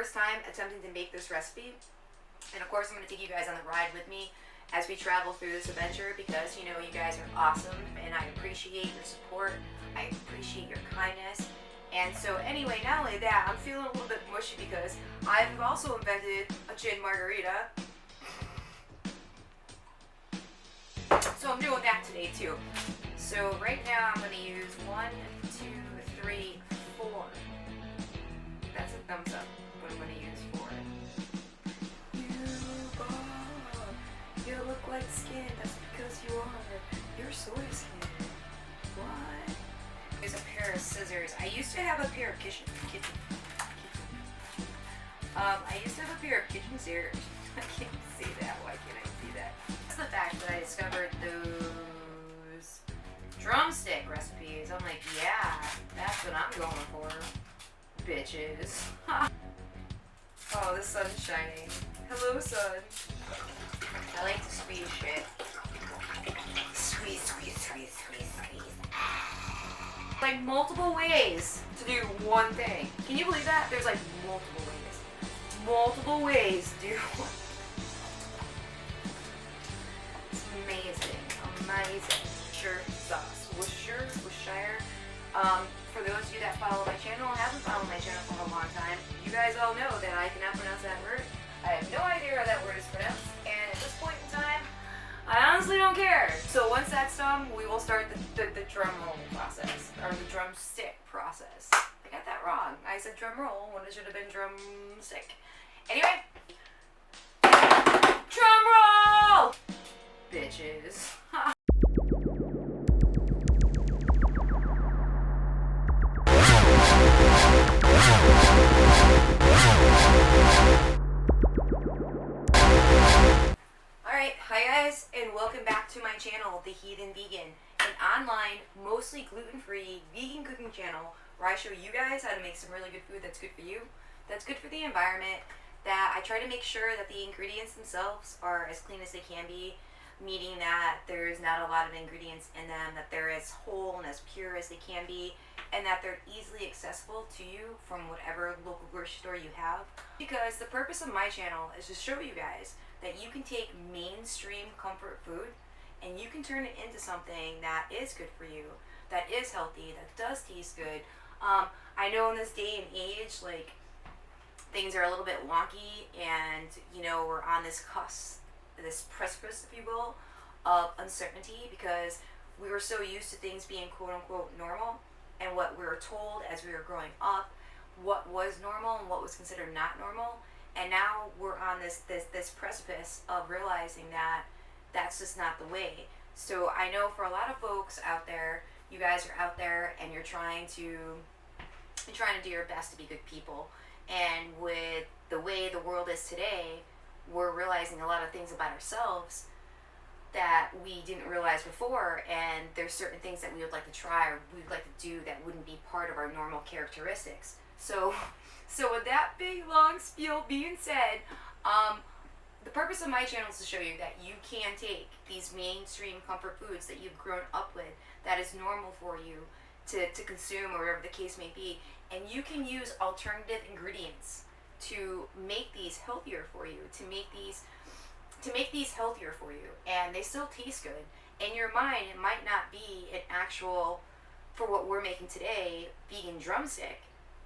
first time attempting to make this recipe, and of course I'm going to take you guys on the ride with me as we travel through this adventure, because you know you guys are awesome and I appreciate your support, I appreciate your kindness. And so anyway, not only that, I'm feeling a little bit mushy because I've also invented a gin margarita. So I'm doing that today too. So right now I'm going to use 1, 2, 3, 4. That's a thumbs up, but I'm going to use 4. Yuba, you look like skin. That's because you are. You're soy skin. What? There's a pair of scissors. I used to have a pair of kitchen scissors. I can't see that. Why can't I see that? That's the fact that I discovered those drumstick recipes. I'm like, yeah, that's what I'm going for, bitches. Oh, the sun's shining. Hello, sun. I like to squeeze shit. Squeeze, squeeze, squeeze, squeeze, squeeze. Like multiple ways to do one thing. Can you believe that? There's like multiple ways. Multiple ways to do one. It's amazing. Amazing. Worcestershire sauce. Worcestershire. For those of you that follow my channel and haven't followed my channel for a long time, you guys all know that I cannot pronounce that word. I have no idea how that word is pronounced, and at this point in time, I honestly don't care. So once that's done, we will start the drum roll process, or the drumstick process. I got that wrong. I said drum roll when it should have been drumstick. Anyway, drum roll, bitches. Hi guys, and welcome back to my channel, The Heathen Vegan, an online, mostly gluten-free, vegan cooking channel where I show you guys how to make some really good food that's good for you, that's good for the environment, that I try to make sure that the ingredients themselves are as clean as they can be, meaning that there's not a lot of ingredients in them, that they're as whole and as pure as they can be, and that they're easily accessible to you from whatever local grocery store you have. Because the purpose of my channel is to show you guys that you can take mainstream comfort food and you can turn it into something that is good for you, that is healthy, that does taste good. I know in this day and age, like, things are a little bit wonky, and you know, we're on this cusp, this precipice, if you will, of uncertainty, because we were so used to things being quote-unquote normal, and what we were told as we were growing up, what was normal and what was considered not normal. And now we're on this precipice of realizing that that's just not the way. So I know for a lot of folks out there, you guys are out there and you're trying to do your best to be good people. And with the way the world is today, we're realizing a lot of things about ourselves that we didn't realize before, and there's certain things that we would like to try or we'd like to do that wouldn't be part of our normal characteristics. So with that big long spiel being said, the purpose of my channel is to show you that you can take these mainstream comfort foods that you've grown up with, that is normal for you to consume, or whatever the case may be, and you can use alternative ingredients to make these healthier for you, to make these healthier for you, and they still taste good. In your mind, it might not be an actual, for what we're making today, vegan drumstick,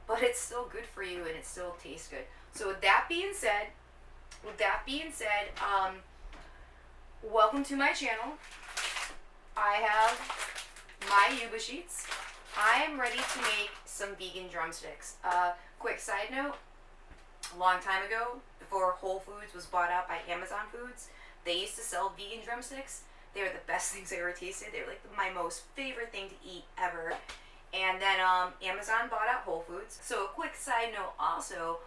but it's still good for you and it still tastes good. So with that being said, welcome to my channel. I have my Yuba sheets. I am ready to make some vegan drumsticks. Quick side note, a long time ago, before Whole Foods was bought out by Amazon Foods, they used to sell vegan drumsticks. They were the best things I ever tasted. They were like my most favorite thing to eat ever. And then Amazon bought out Whole Foods. So a quick side note also,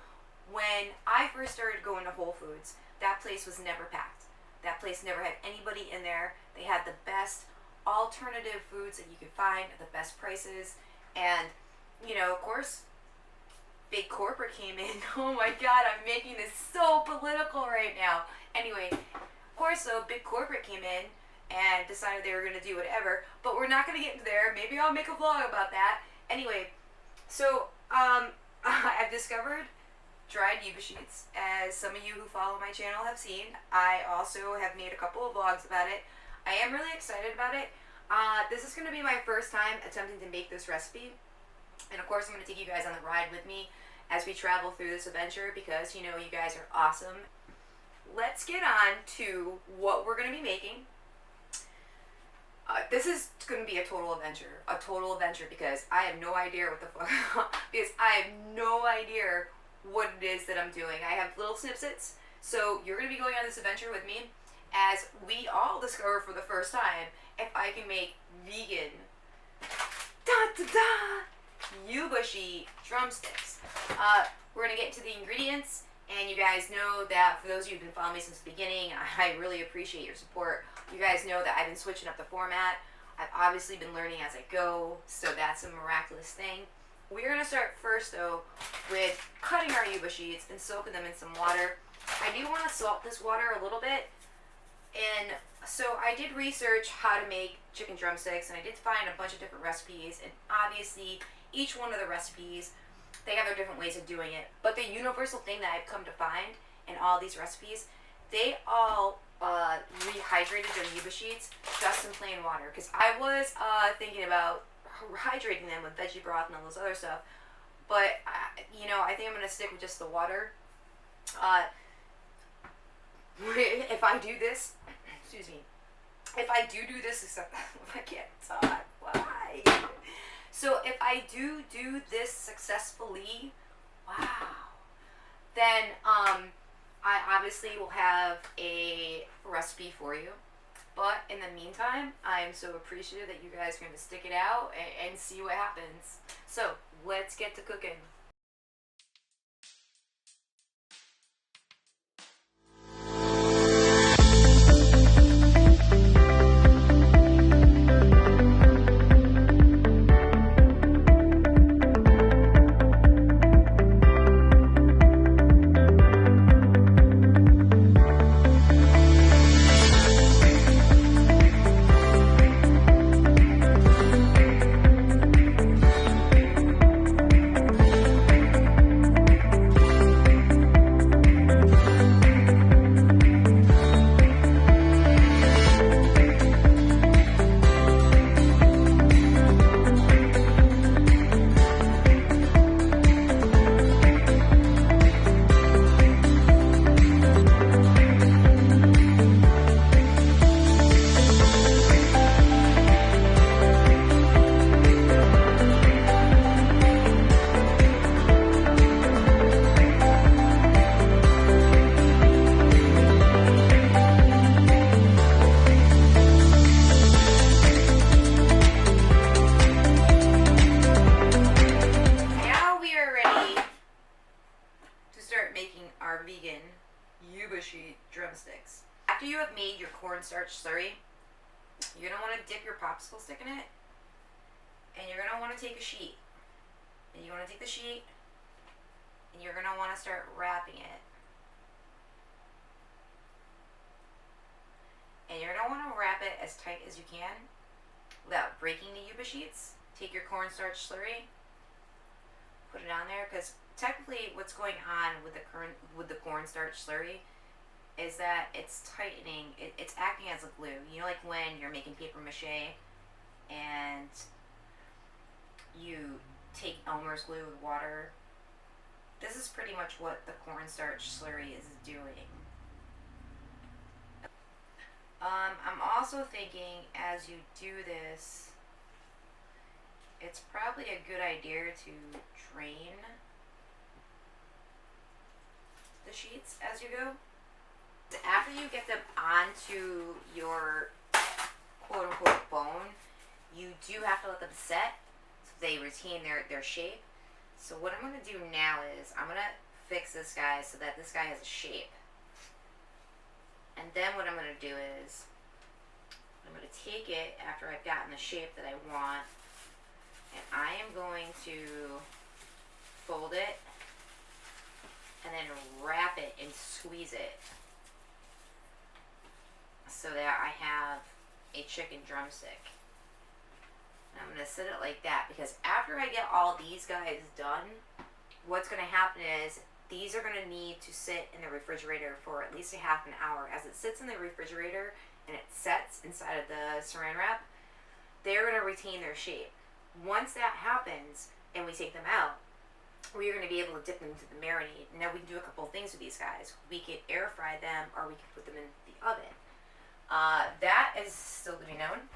when I first started going to Whole Foods, that place was never packed. That place never had anybody in there. They had the best alternative foods that you could find at the best prices. And, you know, of course, big corporate came in. Oh my God, I'm making this so political right now. Anyway, of course, though, big corporate came in and decided they were going to do whatever, but we're not going to get into there. Maybe I'll make a vlog about that. Anyway, so I've discovered dried Yuba sheets. As some of you who follow my channel have seen, I also have made a couple of vlogs about it. I am really excited about it. This is going to be my first time attempting to make this recipe. And of course I'm going to take you guys on the ride with me as we travel through this adventure because, you know, you guys are awesome. Let's get on to what we're going to be making. This is going to be a total adventure because I have no idea what the fuck, because I have no idea what it is that I'm doing. I have little snippets, so you're going to be going on this adventure with me as we all discover for the first time if I can make vegan Yuba sheet drumsticks. We're going to get into the ingredients, and you guys know that for those of you who've been following me since the beginning, I really appreciate your support. You guys know that I've been switching up the format. I've obviously been learning as I go, so that's a miraculous thing. We're going to start first, though, with cutting our Yuba sheets and soaking them in some water. I do want to salt this water a little bit, and so I did research how to make chicken drumsticks, and I did find a bunch of different recipes, and obviously each one of the recipes, they have their different ways of doing it. But the universal thing that I've come to find in all these recipes, they all rehydrated their Yuba sheets just in plain water. Because I was thinking about hydrating them with veggie broth and all this other stuff. But, you know, I think I'm going to stick with just the water. If I do this, excuse me, if I do this, except I can't talk, why? So if I do this successfully, wow, then I obviously will have a recipe for you. But in the meantime, I'm so appreciative that you guys are going to stick it out and see what happens. So let's get to cooking. Vegan Yuba sheet drumsticks. After you have made your cornstarch slurry, you're going to want to dip your popsicle stick in it, and you're going to want to take a sheet, and you want to take the sheet, and you're going to want to start wrapping it, and you're going to want to wrap it as tight as you can without breaking the Yuba sheets. Take your cornstarch slurry, put it on there, because technically what's going on with the cornstarch slurry is that it's tightening, it's acting as a glue. You know, like when you're making paper mache and you take Elmer's glue with water. This is pretty much what the cornstarch slurry is doing. I'm also thinking as you do this, it's probably a good idea to drain the sheets as you go. After you get them onto your quote-unquote bone, you do have to let them set so they retain their shape. So what I'm going to do now is I'm going to fix this guy so that this guy has a shape. And then what I'm going to do is I'm going to take it after I've gotten the shape that I want, and I am going to fold it and then wrap it and squeeze it so that I have a chicken drumstick. And I'm going to set it like that because after I get all these guys done, what's going to happen is these are going to need to sit in the refrigerator for at least a half an hour. As it sits in the refrigerator and it sets inside of the saran wrap, they're going to retain their shape. Once that happens and we take them out, we're going to be able to dip them into the marinade. Now we can do a couple of things with these guys. We can air fry them, or we can put them in the oven. That is still to be known.